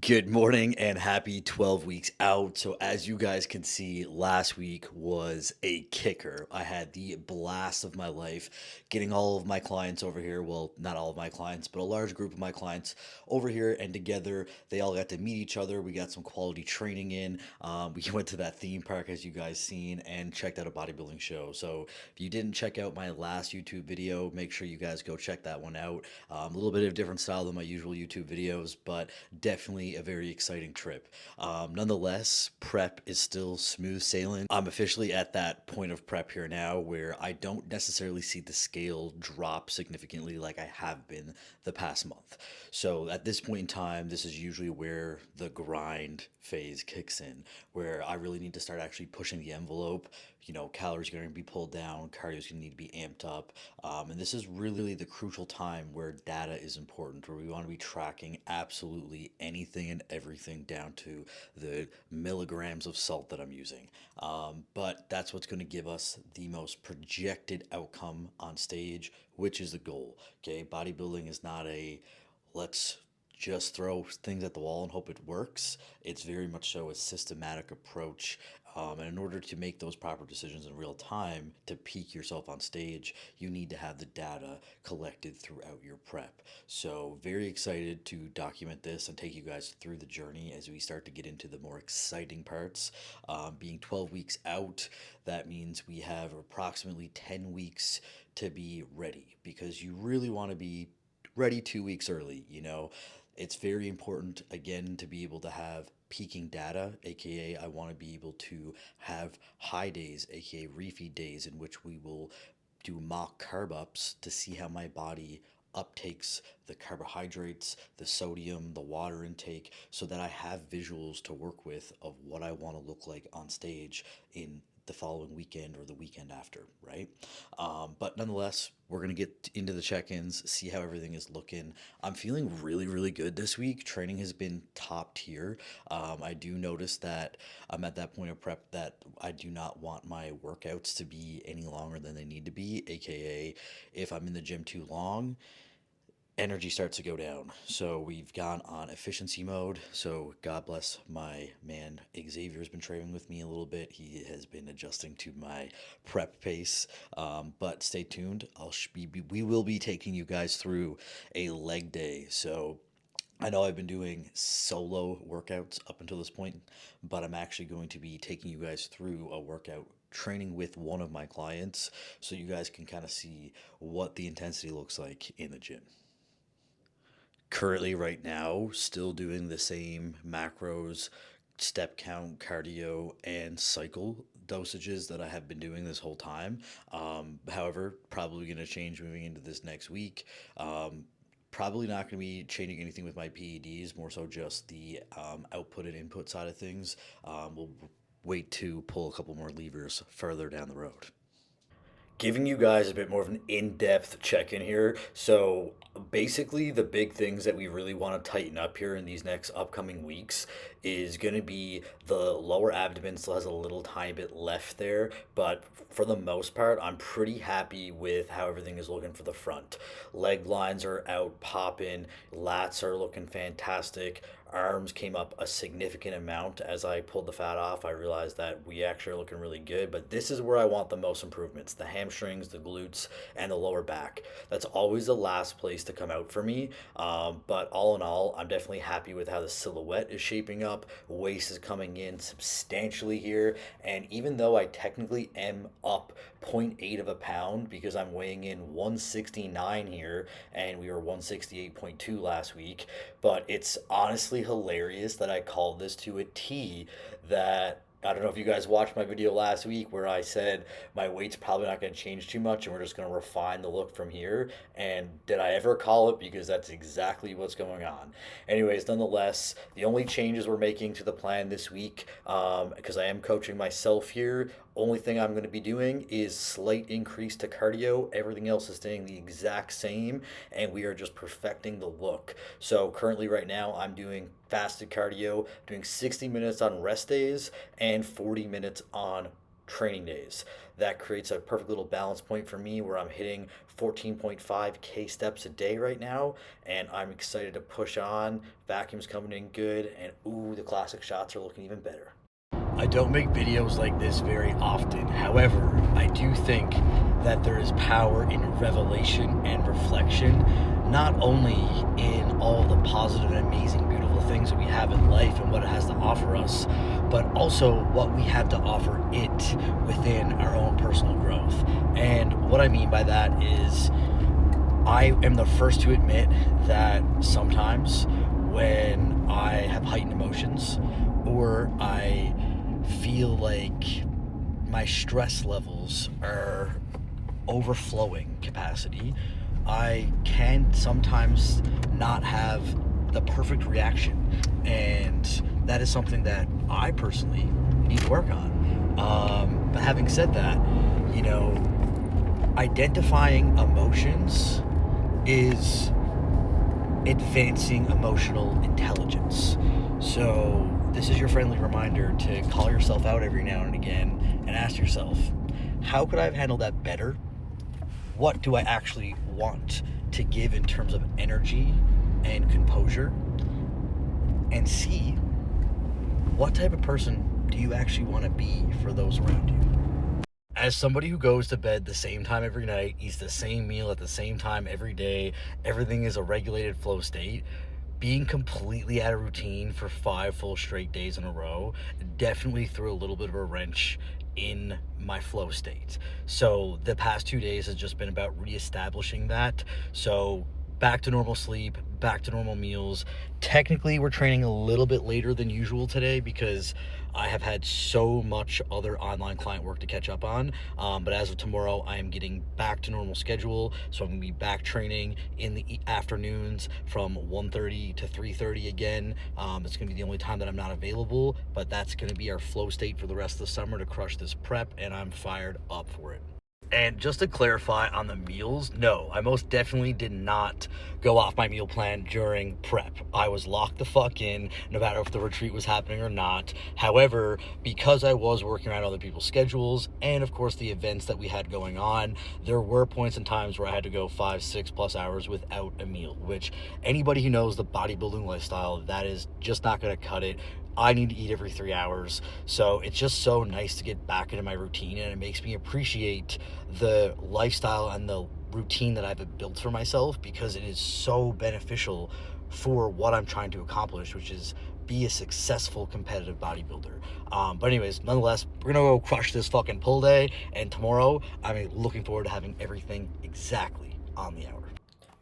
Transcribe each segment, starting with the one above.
Good morning and happy 12 weeks out. So, as you guys can see, last week was a kicker. I had the blast of my life getting all of my clients over here. Well, not all of my clients, but a large group of my clients over here. And together, they all got to meet each other. We got some quality training in. We went to that theme park, as you guys seen, and checked out a bodybuilding show. So, if you didn't check out my last YouTube video, make sure you guys go check that one out. A little bit of different style than my usual YouTube videos, but definitely a very exciting trip. Nonetheless, prep is still smooth sailing. I'm officially at that point of prep here now where I don't necessarily see the scale drop significantly like I have been the past month. So at this point in time, this is usually where the grind phase kicks in, where I really need to start actually pushing the envelope. Calories are going to be pulled down, cardio is going to need to be amped up. And this is really the crucial time where data is important, where we want to be tracking absolutely anything and everything down to the milligrams of salt that I'm using. But that's what's going to give us the most projected outcome on stage, which is the goal. Okay, bodybuilding is not a let's just throw things at the wall and hope it works. It's very much so a systematic approach. And in order to make those proper decisions in real time to peak yourself on stage, you need to have the data collected throughout your prep. So, very excited to document this and take you guys through the journey as we start to get into the more exciting parts. Being 12 weeks out, that means we have approximately 10 weeks to be ready because you really want to be ready 2 weeks early. It's very important, again, to be able to have peaking data, aka I want to be able to have high days, aka refeed days, in which we will do mock carb ups to see how my body uptakes the carbohydrates, the sodium, the water intake, so that I have visuals to work with of what I want to look like on stage in the following weekend or the weekend after, right? But nonetheless, we're going to get into the check ins, see how everything is looking. I'm feeling really good this week. Training has been top tier. I do notice that I'm at that point of prep that I do not want my workouts to be any longer than they need to be, aka if I'm in the gym too long, energy starts to go down. So we've gone on efficiency mode. So God bless my man Xavier has been training with me a little bit. He has been adjusting to my prep pace. But stay tuned. We will be taking you guys through a leg day. So I know I've been doing solo workouts up until this point, but I'm actually going to be taking you guys through a workout training with one of my clients so you guys can kind of see what the intensity looks like in the gym. Currently, right now, still doing the same macros, step count, cardio, and cycle dosages that I have been doing this whole time. However, probably going to change moving into this next week. Probably not going to be changing anything with my PEDs, more so just the output and input side of things. We'll wait to pull a couple more levers further down the road. Giving you guys a bit more of an in-depth check-in here. So basically the big things that we really want to tighten up here in these next upcoming weeks is going to be the lower abdomen still has a little tiny bit left there, but for the most part I'm pretty happy with how everything is looking for the front. Leg lines are out popping, lats are looking fantastic. Arms came up a significant amount as I pulled the fat off. I realized that we actually are looking really good, but this is where I want the most improvements: the hamstrings, the glutes, and the lower back. That's always the last place to come out for me. But all in all, I'm definitely happy with how the silhouette is shaping up. Waist is coming in substantially here, and even though I technically am up zero point 0.8 of a pound because I'm weighing in 169 here and we were 168.2 last week, but it's honestly hilarious that I called this to a T. That I don't know if you guys watched my video last week where I said my weight's probably not going to change too much and we're just going to refine the look from here. And did I ever call it? Because that's exactly what's going on. Anyways, nonetheless, the only changes we're making to the plan this week, because I am coaching myself here, only thing I'm going to be doing is slight increase to cardio. Everything else is staying the exact same, and we are just perfecting the look. So currently, right now, I'm doing fasted cardio, doing 60 minutes on rest days and 40 minutes on training days. That creates a perfect little balance point for me where I'm hitting 14.5K steps a day right now, and I'm excited to push on. Vacuum's coming in good, and ooh, the classic shots are looking even better. I don't make videos like this very often. However, I do think that there is power in revelation and reflection, not only in all the positive and amazing, beautiful things that we have in life and what it has to offer us, but also what we have to offer it within our own personal growth. And what I mean by that is, I am the first to admit that sometimes when I have heightened emotions or I feel like my stress levels are overflowing capacity, I can sometimes not have the perfect reaction. And that is something that I personally need to work on. But having said that, you know, identifying emotions is advancing emotional intelligence. So, this is your friendly reminder to call yourself out every now and again and ask yourself, how could I have handled that better? What do I actually want to give in terms of energy and composure? And see, what type of person do you actually want to be for those around you? As somebody who goes to bed the same time every night, eats the same meal at the same time every day, everything is a regulated flow state, being completely out of routine for 5 full straight days in a row definitely threw a little bit of a wrench in my flow state. So the past 2 days has just been about reestablishing that. So back to normal sleep, back to normal meals. Technically, we're training a little bit later than usual today because I have had so much other online client work to catch up on. But as of tomorrow, I am getting back to normal schedule. So I'm going to be back training in the afternoons from 1:30 to 3:30 again. It's going to be the only time that I'm not available, but that's going to be our flow state for the rest of the summer to crush this prep, and I'm fired up for it. And just to clarify on the meals, no, I most definitely did not go off my meal plan during prep. I was locked the fuck in, no matter if the retreat was happening or not. However, because I was working around other people's schedules and, of course, the events that we had going on, there were points and times where I had to go 5, 6+ hours without a meal, which anybody who knows the bodybuilding lifestyle, that is just not going to cut it. I need to eat every 3 hours. So it's just so nice to get back into my routine, and it makes me appreciate the lifestyle and the routine that I've built for myself because it is so beneficial for what I'm trying to accomplish, which is be a successful competitive bodybuilder. But anyways, nonetheless, we're gonna go crush this fucking pull day, and tomorrow I'm looking forward to having everything exactly on the hour.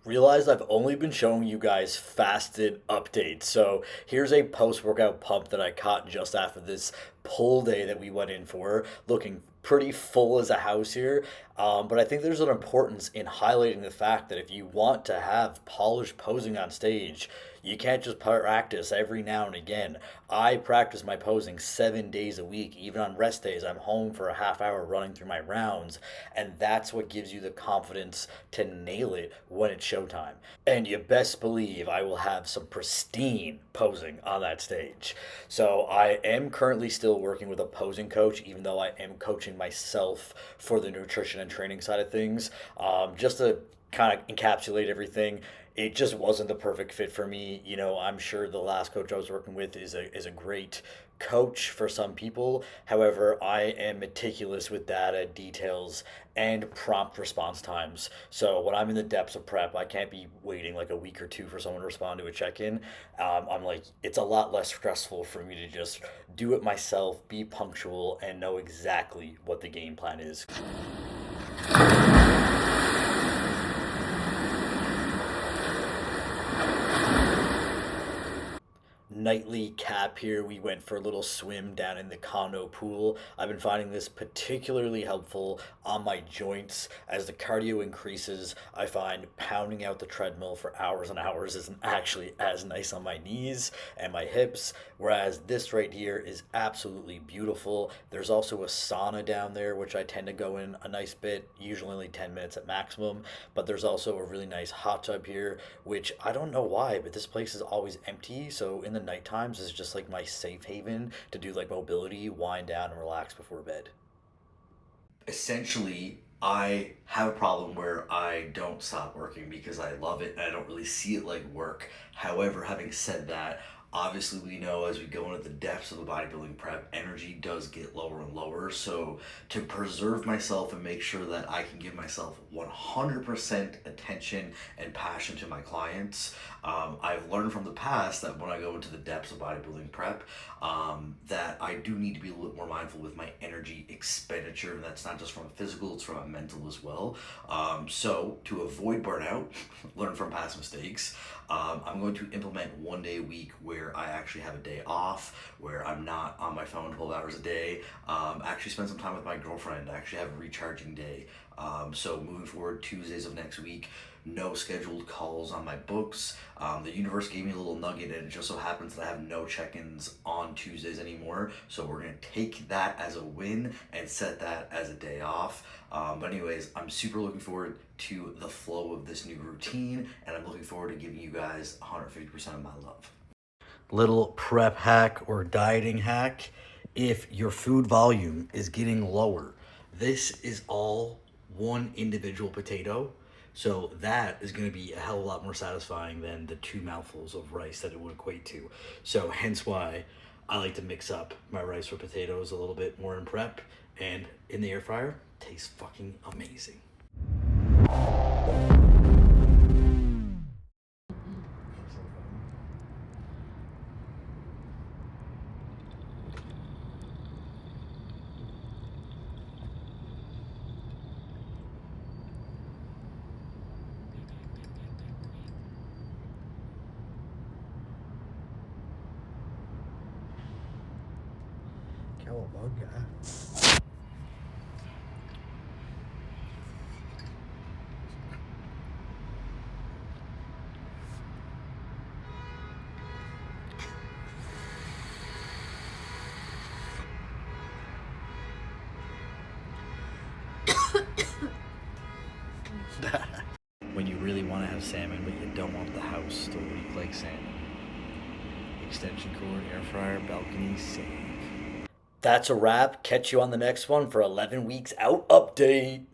Realized I've only been showing you guys fasted updates. So here's a post-workout pump that I caught just after this pull day that we went in for, looking pretty full as a house here. But I think there's an importance in highlighting the fact that if you want to have polished posing on stage, you can't just practice every now and again. I practice my posing 7 days a week. Even on rest days, I'm home for a half hour running through my rounds. And that's what gives you the confidence to nail it when it's showtime. And you best believe I will have some pristine posing on that stage. So I am currently still working with a posing coach, even though I am coaching myself for the nutrition and training side of things. Just to kind of encapsulate everything, it just wasn't the perfect fit for me. You know, I'm sure the last coach I was working with is a great coach for some people. However, I am meticulous with data, details, and prompt response times. So when I'm in the depths of prep, I can't be waiting like a week or two for someone to respond to a check-in. I'm like, it's a lot less stressful for me to just do it myself, be punctual, and know exactly what the game plan is. Nightly cap here. We went for a little swim down in the condo pool. I've been finding this particularly helpful on my joints. As the cardio increases, I find pounding out the treadmill for hours and hours isn't actually as nice on my knees and my hips, whereas this right here is absolutely beautiful. There's also a sauna down there, which I tend to go in a nice bit, usually only 10 minutes at maximum, but there's also a really nice hot tub here, which I don't know why, but this place is always empty, so in the night times is just like my safe haven to do like mobility, wind down, and relax before bed. Essentially, I have a problem where I don't stop working because I love it and I don't really see it like work. However, having said that, obviously we know as we go into the depths of the bodybuilding prep, energy does get lower and lower. So to preserve myself and make sure that I can give myself 100% attention and passion to my clients, I've learned from the past that when I go into the depths of bodybuilding prep, that I do need to be a little bit more mindful with my energy expenditure, and that's not just from a physical, it's from a mental as well. So to avoid burnout, learn from past mistakes, I'm going to implement 1 day a week where I actually have a day off, where I'm not on my phone 12 hours a day, actually spend some time with my girlfriend, actually have a recharging day. So moving forward, Tuesdays of next week, no scheduled calls on my books. The universe gave me a little nugget, and it just so happens that I have no check-ins on Tuesdays anymore. So we're gonna take that as a win and set that as a day off. But anyways, I'm super looking forward to the flow of this new routine, and I'm looking forward to giving you guys 150% of my love. Little prep hack or dieting hack: if your food volume is getting lower, this is all one individual potato. So that is going to be a hell of a lot more satisfying than the two mouthfuls of rice that it would equate to. So hence why I like to mix up my rice or potatoes a little bit more in prep, and in the air fryer tastes fucking amazing. Cowabunga. When you really want to have salmon, but you don't want the house to leak like salmon. Extension cord, air fryer, balcony, save. That's a wrap. Catch you on the next one for 11 weeks out update.